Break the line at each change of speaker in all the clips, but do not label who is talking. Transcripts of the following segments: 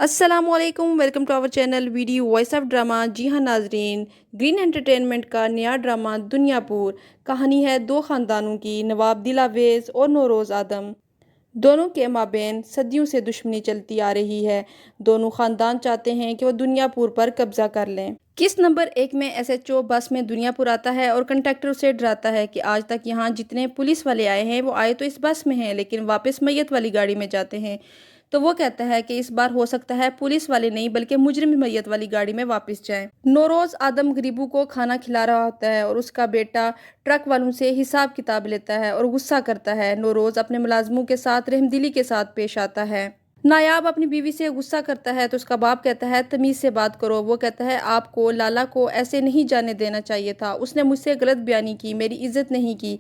अस्सलाम वालेकुम, welcome to our channel video voice of drama. जी हाँ नाजरीन, ग्रीन एंटरटेनमेंट का नया ड्रामा दुनियापुर कहानी है दो ख़ानदानों की, नवाब दिलावेज और नौरोज़ आदम। दोनों के माबेन सदियों से दुश्मनी चलती आ रही है। दोनों ख़ानदान चाहते हैं कि वो दुनियापुर पर कब्जा कर लें। किस नंबर 1 में एसएचओ बस में दुनियापुर आता है और कंडक्टर उसे डराता है कि आज तक यहाँ जितने पुलिस वाले आए हैं वो आए तो इस बस में हैं, लेकिन वापस मैयत वाली गाड़ी में जाते हैं। तो वो कहता है कि इस बार हो सकता है पुलिस वाले नहीं बल्कि मुजरिम मैयत वाली गाड़ी में वापस जाएं। नौरोज आदम गरीबों को खाना खिला रहा होता है और उसका बेटा ट्रक वालों से हिसाब किताब लेता है और गुस्सा करता है। नौरोज अपने मुलाजमों के साथ रहमदिली के साथ पेश आता है। नायाब अपनी बीवी से गुस्सा करता है तो उसका बाप कहता है तमीज से बात करो। वो कहता है आपको लाला को ऐसे नहीं जाने देना चाहिए था, उसने मुझसे गलत बयानी की, मेरी इज्जत नहीं की।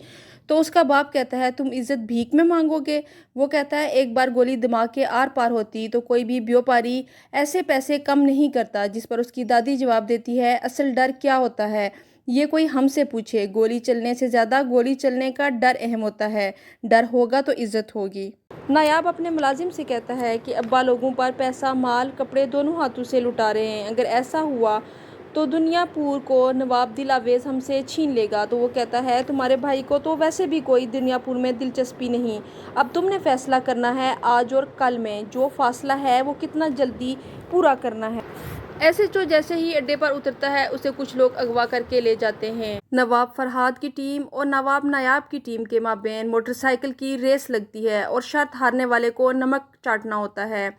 तो उसका बाप कहता है तुम इज्जत भीख में मांगोगे। वो कहता है एक बार गोली दिमाग के आर पार होती तो कोई भी व्यापारी ऐसे पैसे कम नहीं करता। जिस पर उसकी दादी जवाब देती है असल डर क्या होता है ये कोई हमसे पूछे, गोली चलने से ज्यादा गोली चलने का डर अहम होता है, डर होगा तो इज्जत होगी। नायाब अपने मुलाजिम से कहता है कि अब्बा लोगों पर पैसा माल कपड़े दोनों हाथों से लुटा रहे हैं, अगर ऐसा हुआ तो दुनियापुर को नवाब दिलावेज हमसे छीन लेगा। तो वो कहता है तुम्हारे भाई को तो वैसे भी कोई दुनियापुर में दिलचस्पी नहीं, अब तुमने फैसला करना है आज और कल में, जो फासला है वो कितना जल्दी पूरा करना है। एसएचओ जैसे ही अड्डे पर उतरता है उसे कुछ लोग अगवा करके ले जाते हैं। नवाब फरहाद की टीम और नवाब नायाब की टीम के माबेन मोटरसाइकिल की रेस लगती है और शर्त हारने वाले को नमक चाटना होता है।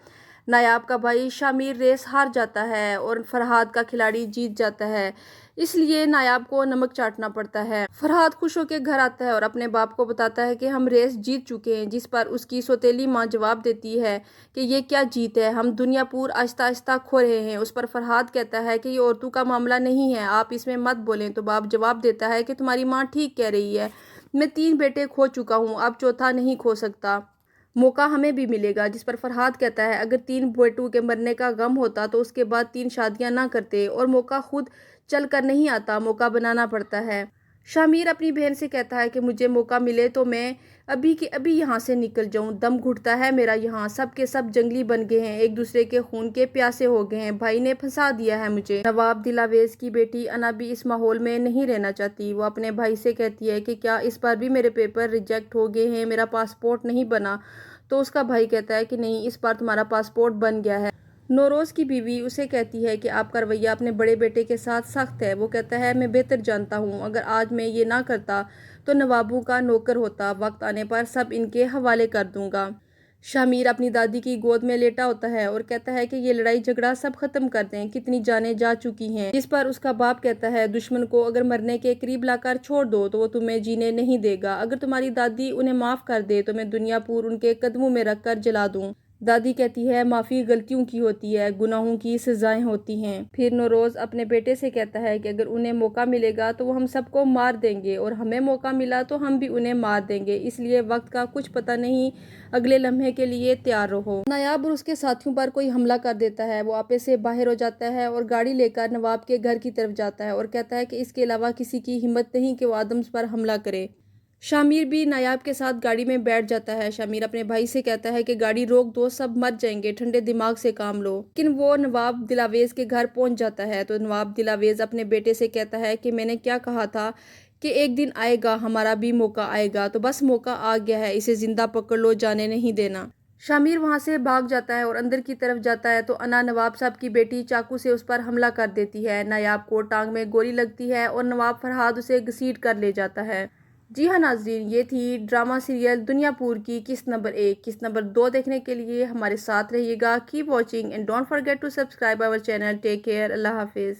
नायाब का भाई शामिर रेस हार जाता है और फरहाद का खिलाड़ी जीत जाता है, इसलिए नायाब को नमक चाटना पड़ता है। फरहाद खुश होकर घर आता है और अपने बाप को बताता है कि हम रेस जीत चुके हैं, जिस पर उसकी सौतेली माँ जवाब देती है कि ये क्या जीत है, हम दुनियापुर आहिस्ता आहिस्ता खो रहे हैं। उस पर फरहाद कहता है कि ये औरतों का मामला नहीं है, आप इसमें मत बोलें। तो बाप जवाब देता है कि तुम्हारी माँ ठीक कह रही है, मैं 3 बेटे खो चुका हूँ, अब चौथा नहीं खो सकता, मौका हमें भी मिलेगा। जिस पर फरहाद कहता है अगर 3 बेटों के मरने का गम होता तो उसके बाद 3 शादियां ना करते, और मौका खुद चल कर नहीं आता, मौका बनाना पड़ता है। शामिर अपनी बहन से कहता है कि मुझे मौका मिले तो मैं अभी के अभी यहाँ से निकल जाऊँ, दम घुटता है मेरा यहाँ, सब के सब जंगली बन गए हैं, एक दूसरे के खून के प्यासे हो गए हैं, भाई ने फंसा दिया है मुझे। नवाब दिलावेज की बेटी अना भी इस माहौल में नहीं रहना चाहती। वो अपने भाई से कहती है कि क्या इस बार भी मेरे पेपर रिजेक्ट हो गए हैं, मेरा पासपोर्ट नहीं बना। तो उसका भाई कहता है कि नहीं, इस बार तुम्हारा पासपोर्ट बन गया है। नौरोज की बीवी उसे कहती है कि आपका रवैया अपने बड़े बेटे के साथ सख्त है। वो कहता है मैं बेहतर जानता हूँ, अगर आज मैं ये ना करता तो नवाबों का नौकर होता, वक्त आने पर सब इनके हवाले कर दूंगा। शामिर अपनी दादी की गोद में लेटा होता है और कहता है कि ये लड़ाई झगड़ा सब खत्म कर दें, कितनी जानें जा चुकी हैं। जिस पर उसका बाप कहता है दुश्मन को अगर मरने के करीब लाकर छोड़ दो तो वो तुम्हें जीने नहीं देगा, अगर तुम्हारी दादी उन्हें माफ कर दे तो मैं दुनियापुर उनके कदमों में रख कर जला दूं। दादी कहती है माफ़ी गलतियों की होती है, गुनाहों की सजाएं होती हैं। फिर नौरोज अपने बेटे से कहता है कि अगर उन्हें मौका मिलेगा तो वो हम सबको मार देंगे, और हमें मौका मिला तो हम भी उन्हें मार देंगे, इसलिए वक्त का कुछ पता नहीं, अगले लम्हे के लिए तैयार रहो। नायाब और उसके साथियों पर कोई हमला कर देता है। वो आपे से बाहर हो जाता है और गाड़ी लेकर नवाब के घर की तरफ जाता है और कहता है कि इसके अलावा किसी की हिम्मत नहीं कि वो आदम पर हमला करे। शामिर भी नायाब के साथ गाड़ी में बैठ जाता है। शामिर अपने भाई से कहता है कि गाड़ी रोक दो, सब मर जाएंगे, ठंडे दिमाग से काम लो। लेकिन वो नवाब दिलावेज के घर पहुंच जाता है तो नवाब दिलावेज अपने बेटे से कहता है कि मैंने क्या कहा था कि एक दिन आएगा, हमारा भी मौका आएगा, तो बस मौका आ गया है, इसे जिंदा पकड़ लो, जाने नहीं देना। शामिर वहां से भाग जाता है और अंदर की तरफ जाता है तो अना नवाब साहब की बेटी चाकू से उस पर हमला कर देती है। नायाब को टांग में गोली लगती है और नवाब फरहाद उसे घसीट कर ले जाता है। जी हाँ नाजरीन, ये थी ड्रामा सीरियल दुनियापुर की किस्त नंबर 1। किस्त नंबर 2 देखने के लिए हमारे साथ रहिएगा। Keep watching and don't forget to subscribe our channel. Take care, अल्लाह हाफिज़।